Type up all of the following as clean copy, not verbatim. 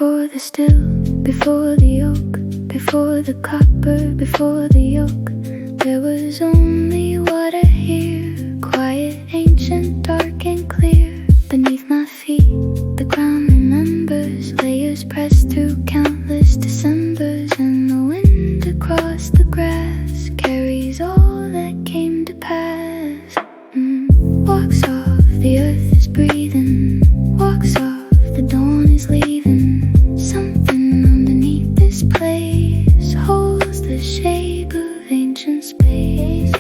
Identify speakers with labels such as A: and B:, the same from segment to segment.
A: Before the still, before the oak, before the copper, before the yoke, there was only water here, quiet, ancient, dark and clear. Beneath my feet, the ground remembers, layers pressed through countless Decembers, and the wind across the grass carries all that came to pass. Walks off, the earth is breathing, walks off, the dawn is leaving. Something underneath this place holds the shape of ancient space.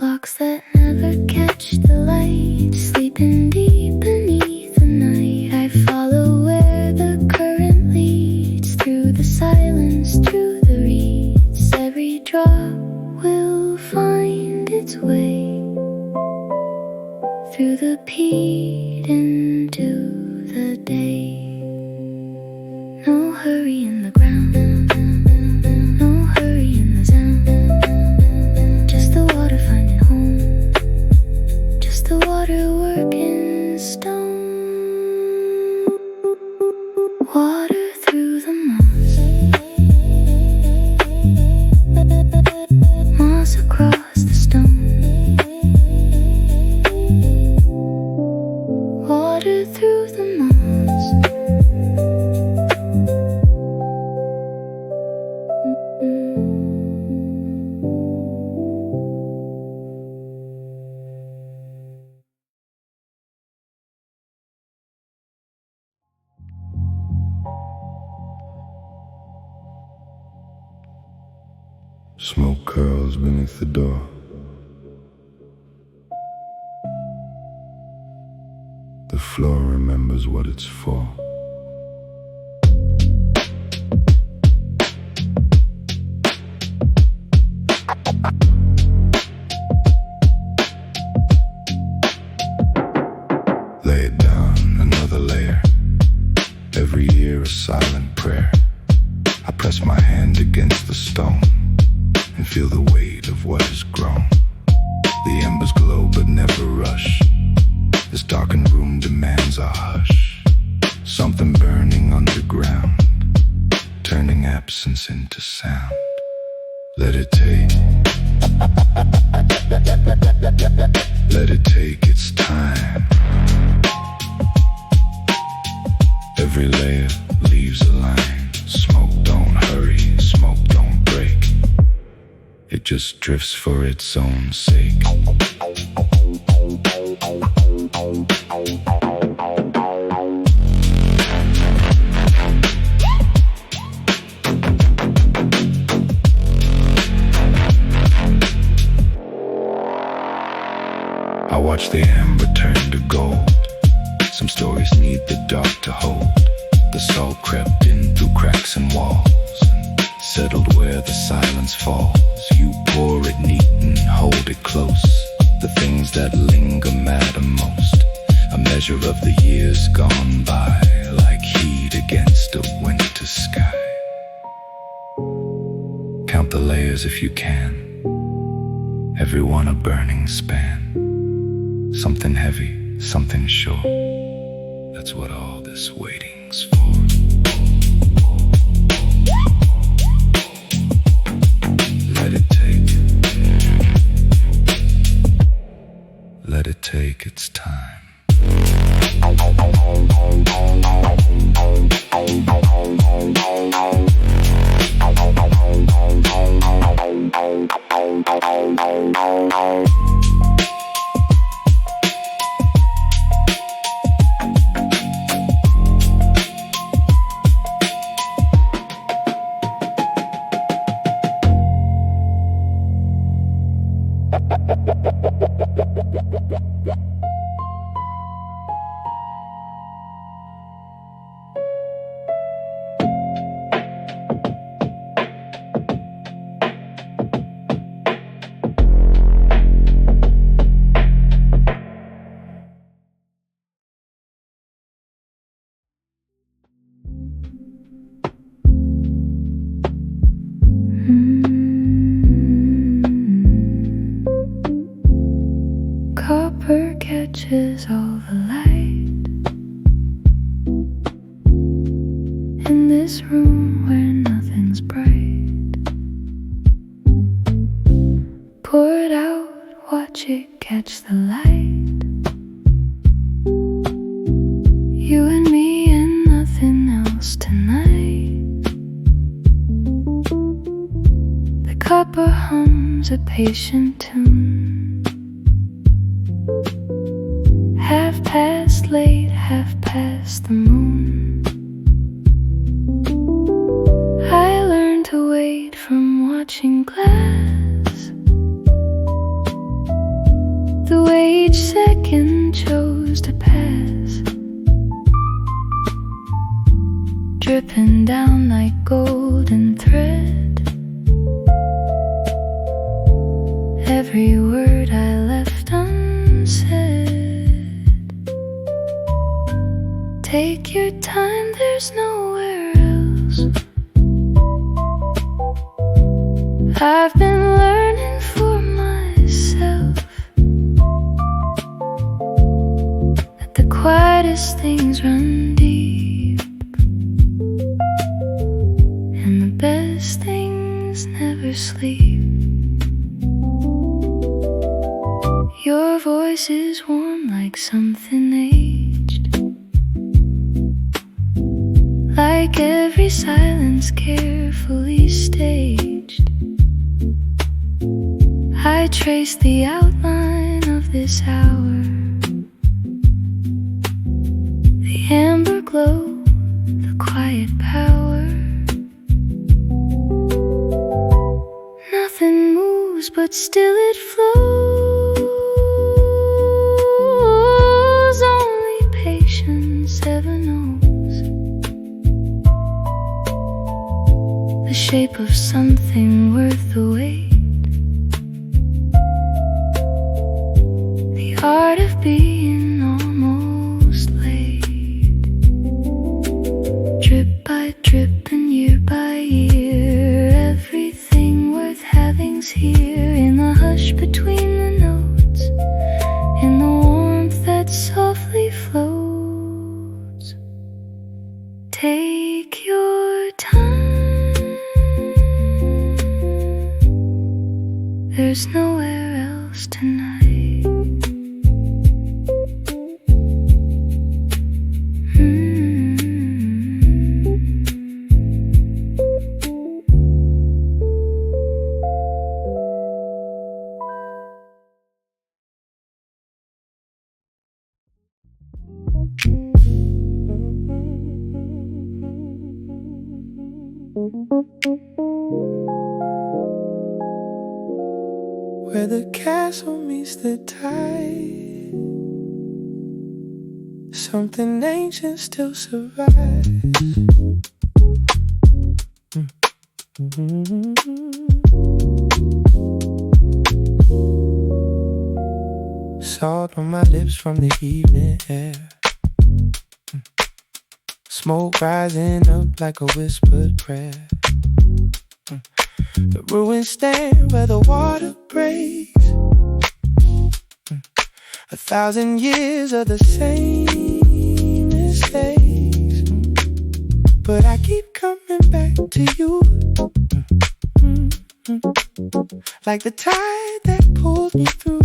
A: Locks that never catch the light, sleeping deep beneath the night. I follow where the current leads, through the silence, through the reeds. Every drop will find its way through the peat into the day. No hurry in the ground, no hurry in the sound. Just the water finding home, just the water working stone. Water through the moss, moss across the stone. Water through the moss.
B: Smoke curls beneath the door. The floor remembers what it's for. Lay it down, another layer. Every year a silent prayer. I press my hand against the stone and feel the weight of what has grown. The embers glow but never rush. This darkened room demands a hush. Something burning underground, turning absence into sound. Let it take, let it take its time. Every layer leaves a line. Smoke don't hurry, smoke don't break. It just drifts for its own sake. I watch the amber turn to gold. Some stories need the dark to hold. The salt crept in through cracks and walls and settled where the silence falls. You pour it neat and hold it close. The things that linger matter most. A measure of the years gone by, like heat against a winter sky. Count the layers if you can. Every one a burning span. Something heavy, something sure. That's what all this waiting's for. Let it take. Let it take its time.
A: extinguishes all the light in this room where nothing's bright. Pour it out, watch it catch the light. You and me and nothing else tonight. The copper hums a patient tune. Half past late, half past the moon. I learned to wait from watching glass. The way each second chose to pass, dripping down like golden thread. Every word I left unsaid. Take your time, there's nowhere else. I've been learning for myself that the quietest things run deep, and the best things never sleep. Your voice is warm like something aged, like every silence carefully staged. I trace the outline of this hour, the amber glow, the quiet power. Nothing moves, but still it flows. Only patience ever knows the shape of something worth the wait. The art of being almost late. Drip by drip and year by year, everything worth having's here. In the hush between the notes, in the warmth that softly floats. Take your time, there's nowhere else tonight.
C: Where the castle meets the tide, something ancient still survives. Salt on my lips from the evening air, smoke rising up like a whispered prayer. The ruins stand where the water breaks. 1,000 years of the same mistakes, but I keep coming back to you, like the tide that pulls me through.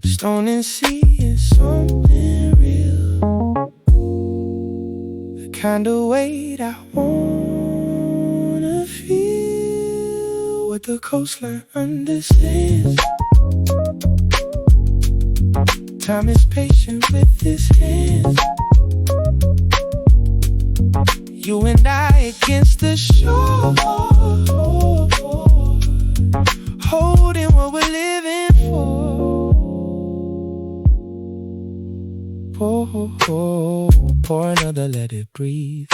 C: Stone and sea and something real, the kind of weight I wanna feel, what the coastline understands. Time is patient with this hand, you and I against the shore, holding what we're living for. Pour another, let it breathe.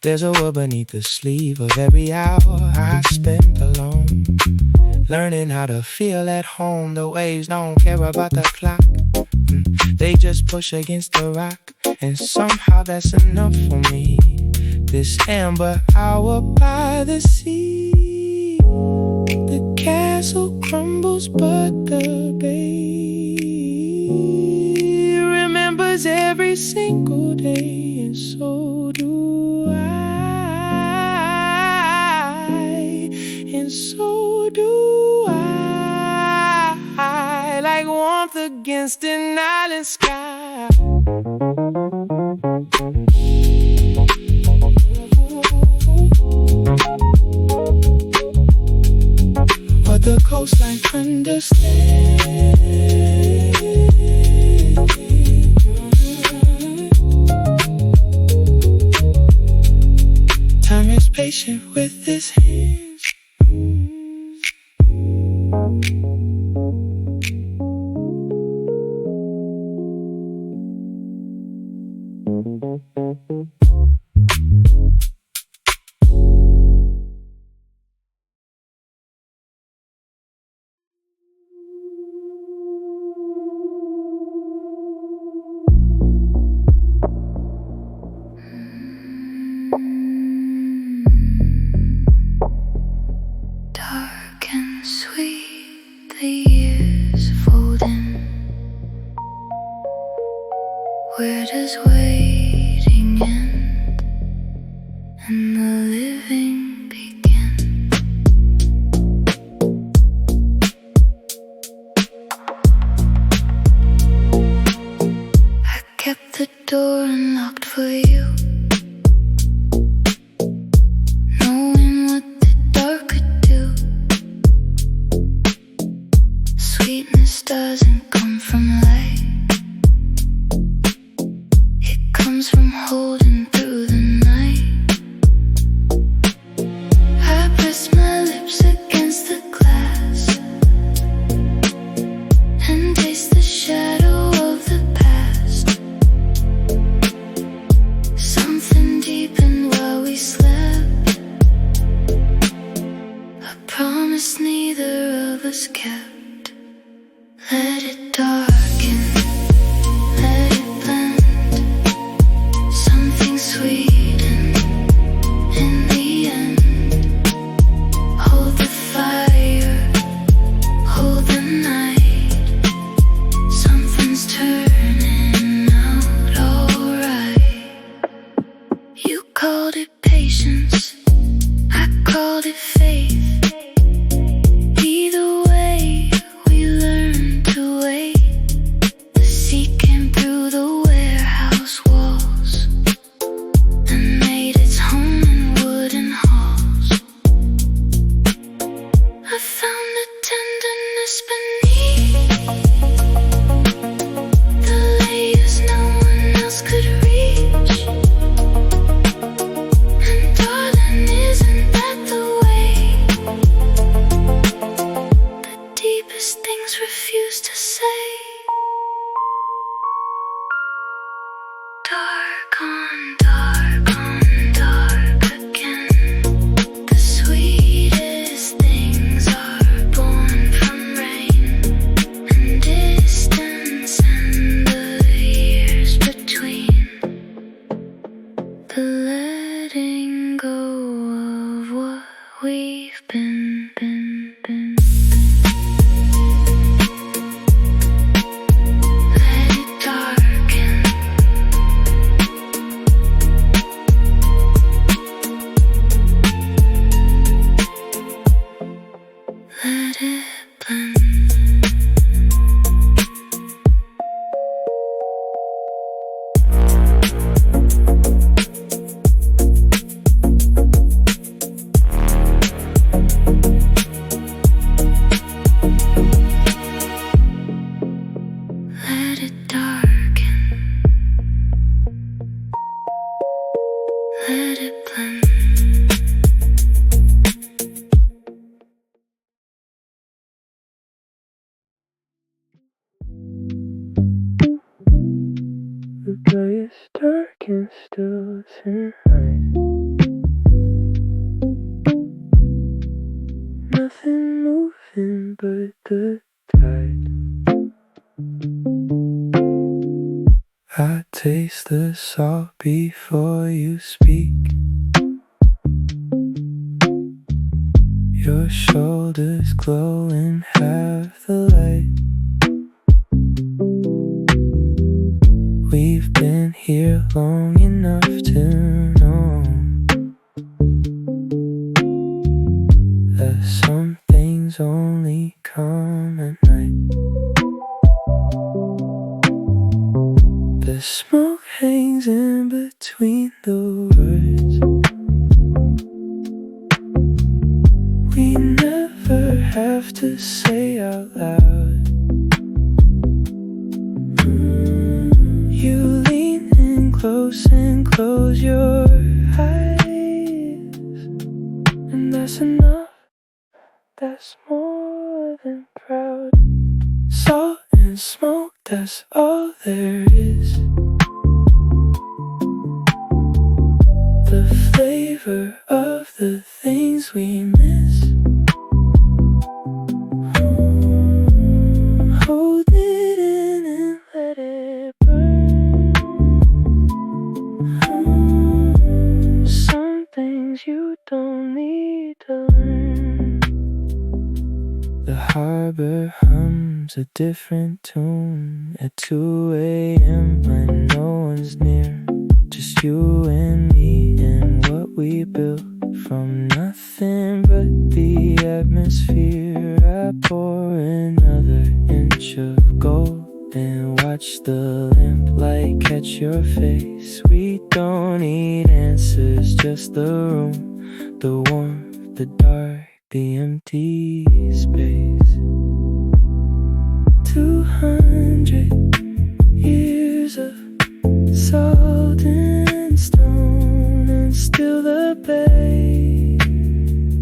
C: There's a word beneath the sleeve of every hour I spent alone, learning how to feel at home. The waves don't care about the clock, they just push against the rock, and somehow that's enough for me. This amber hour by the sea, the cat castle crumbles, but the bay remembers every single day, and so do I, and so do I, like warmth against an island sky. What the coastline understands. Time is patient with his hands.
A: Dark and sweet, the years fold in. Where does waiting end and the living begin? I kept the door unlocked for you, knowing what the dark could do. Sweetness doesn't come from light, it comes from holding through the night. I press my lips against the glass and taste the shadow of the past. Something deepened while we slept, a promise neither of us kept. Let it darken, let it blend, something sweet in the end. Hold the fire, hold the night, something's turning out alright. You called it patience, I called it faith. Either way, we learned to wait. The sea came through the warehouse walls and made its home in wooden halls. I found the tenderness beneath the layers no one else could reach. And darling, isn't that the way the deepest things refuse to say? Dark on dark again. The sweetest things are born from rain and distance and the years between. The letting go of what we've been. Let it darken. Let it blend. Let it darken. Let it blend.
C: The sky is dark and still tonight. Nothing moving but the tide. I taste the salt before you speak. Your your shoulders glow in half the light. We've been here long enough to know that some things only come at night. The smoke hangs in between the words. We never have to say out loud. You lean in close and close your eyes, and that's enough, that's more than proud. Salt and smoke, that's all there is. The flavor of the things we miss. Hold it in and let it burn. Some things you don't need to learn. The harbor hums a different tune at 2 a.m. when no one's near. Just you and me and what we built from nothing but the atmosphere. I pour another inch of gold and watch the lamplight catch your face. We don't need answers, just the room, the warmth, the dark, the empty space. 200 years of salt and stone, and still the bay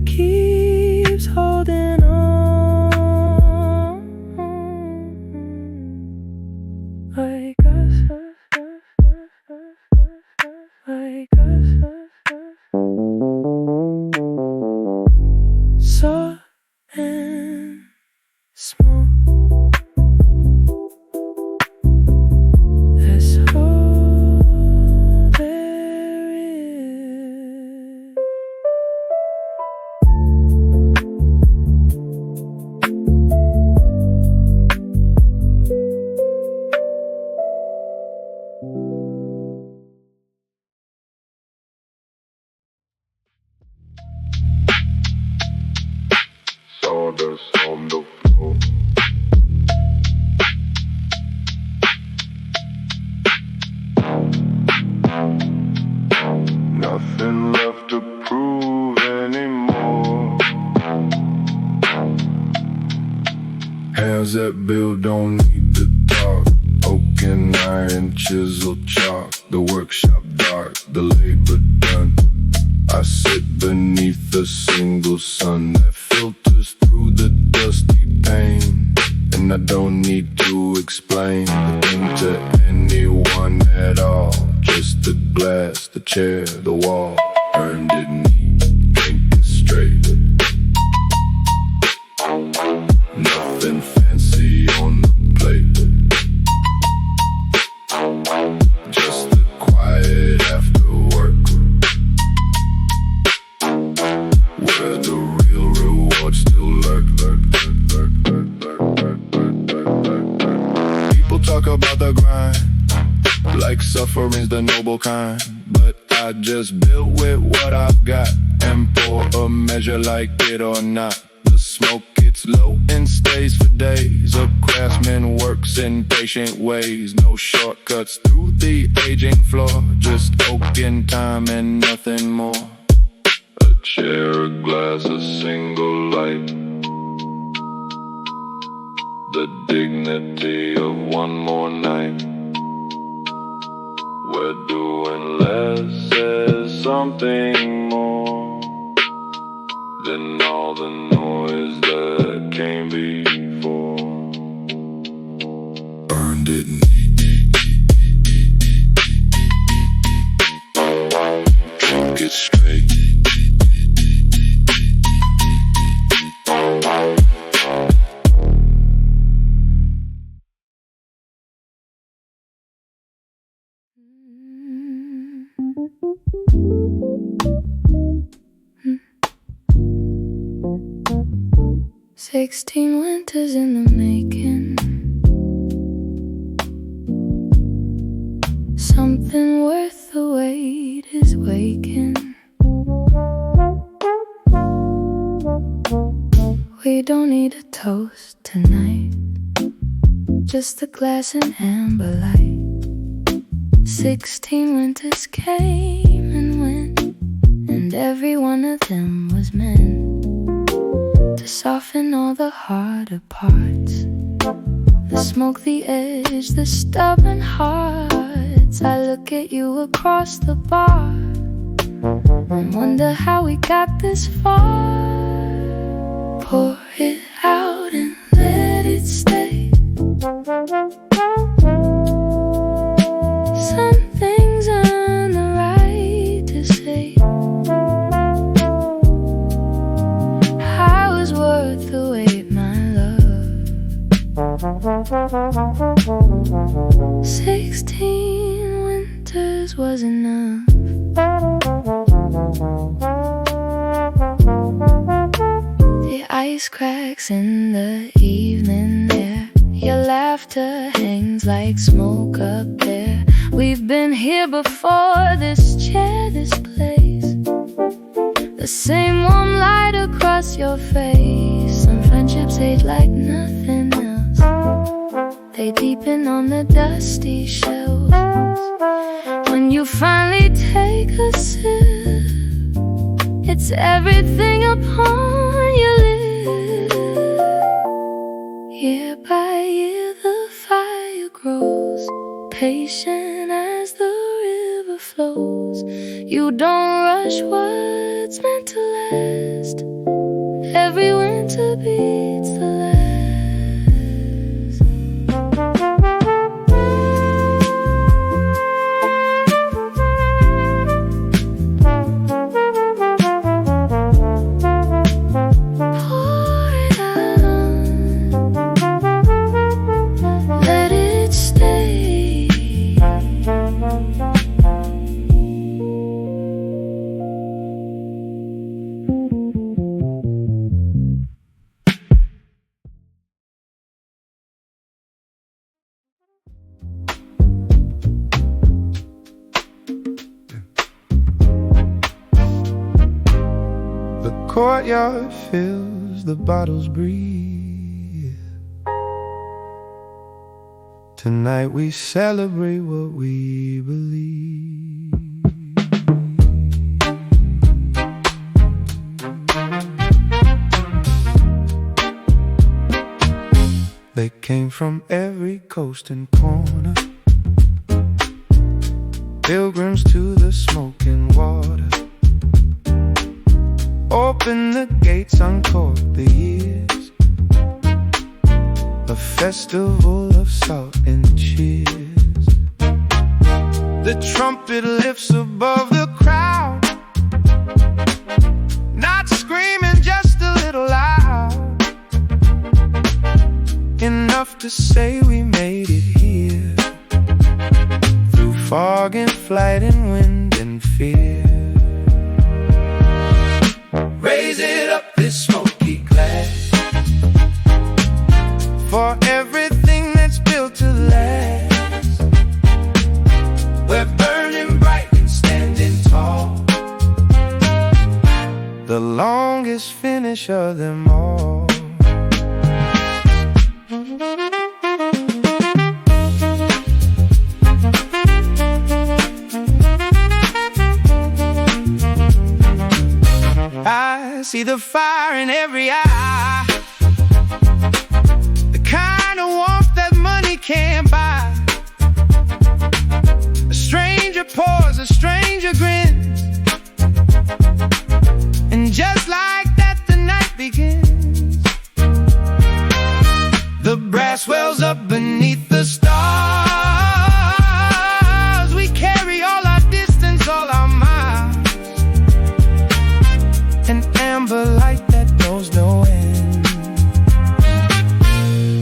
C: keeps holding on. Like us, like us. Salt and smoke. That's all there is.
B: Sawdust on the floor. Nothing left to prove anymore. Hands that build don't need to talk. Oak and iron, chisel, chalk. The workshop dark, the labor done. I sit beneath a single sun that filters through the dusty pane. And I don't need to explain the thing to anyone at all. Just the glass, the chair, the wall. Earned it neat, think it straight. Nothing fancy on the plate. Just the quiet after work, where the real rewards still lurk. People talk about the grind like suffering's the noble kind, but I just built with what I've got and pour a measure like it or not. The smoke gets low and stays for days. A craftsman works in patient ways. No shortcuts through the aging floor, just oak in time and nothing more. A chair, a glass, a single light. The dignity of one more night. We're doing less is something more than all the noise that came before. Earned it neat. Drink it straight.
A: 16 winters in the making. Something worth the wait is waking. We don't need a toast tonight, just a glass and amber light. 16 winters came and went, and every one of them was meant to soften all the harder parts, the smoke, the edge, the stubborn hearts. I look at you across the bar and wonder how we got this far. Pour it out and let it stay. Some things earn the right to say. I was worth the wait, my love. 16 winters was enough. The ice cracks in the evening air. Your laughter hangs like smoke up there. We've been here before, this chair, this place. The same warm light across your face. Some friendships age like nothing else. They deepen on the dusty shelves. When you finally take a sip, it's everything upon your lips. Year by year the fire grows, patient as the river flows. You don't rush what's meant to last. Every winter beats the last.
C: Courtyard fills, the bottles breathe. Tonight we celebrate what we believe. They came from every coast and corner, pilgrims to the smoking water. Open the gates, uncork the years, a festival of salt and cheers. The trumpet lifts above the crowd, not screaming, just a little loud, enough to say we made it here, through fog and flight and wind and fear. Raise it up, this smoky glass, for everything that's built to last. We're burning bright and standing tall, the longest finish of them all. I see the fire in every eye, the kind of warmth that money can't buy. A stranger pours, a stranger grins, and just like that the night begins. The brass wells up beneath the stars. We carry all our distance, all our miles, an amber light that knows no end,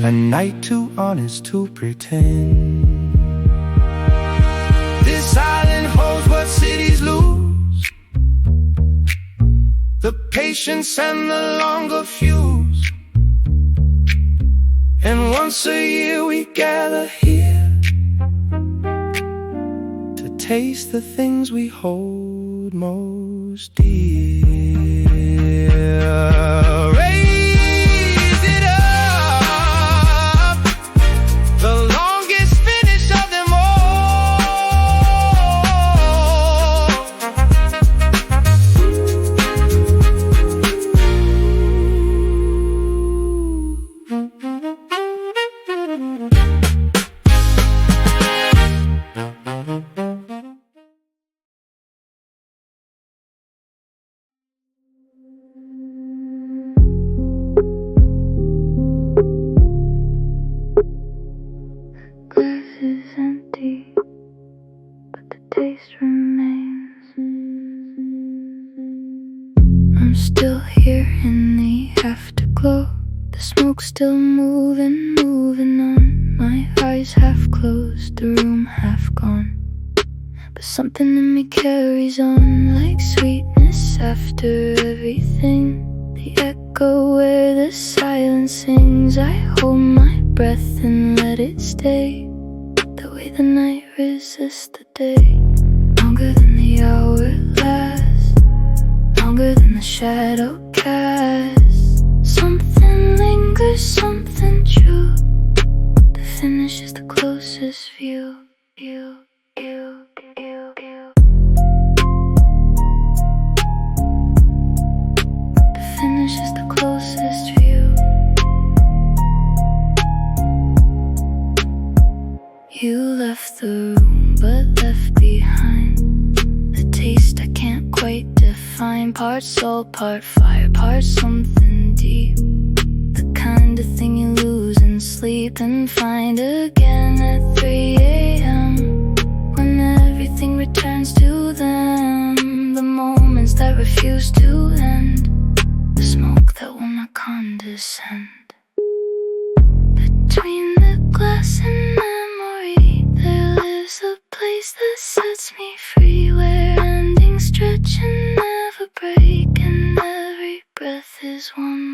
C: a night too honest to pretend. This island holds what cities lose, the patience and the longer fuse. And once a year we gather here to taste the things we hold most dear. Raise it up, the longest finish of them all.
A: Glass is empty, but the taste remains. I'm still here in the afterglow. The smoke's still moving, moving on. My eyes half closed, the room half gone. But something in me carries on, like sweetness after everything. The echo where the silence sings. I hold my breath and let it stay. The way the night resists the day. Longer than the hour lasts, longer than the shadow casts. Something lingers, something true. The finish is the closest view. The finish is the closest view. You left the room, but left behind the taste I can't quite define. Part soul, part fire, part something deep. The kind of thing you lose in sleep and find again at 3 a.m. when everything returns to them. The moments that refuse to end, the smoke that will not condescend. Between the glass and memory, there lives a place that sets me free, where endings stretch and never break, and every breath is one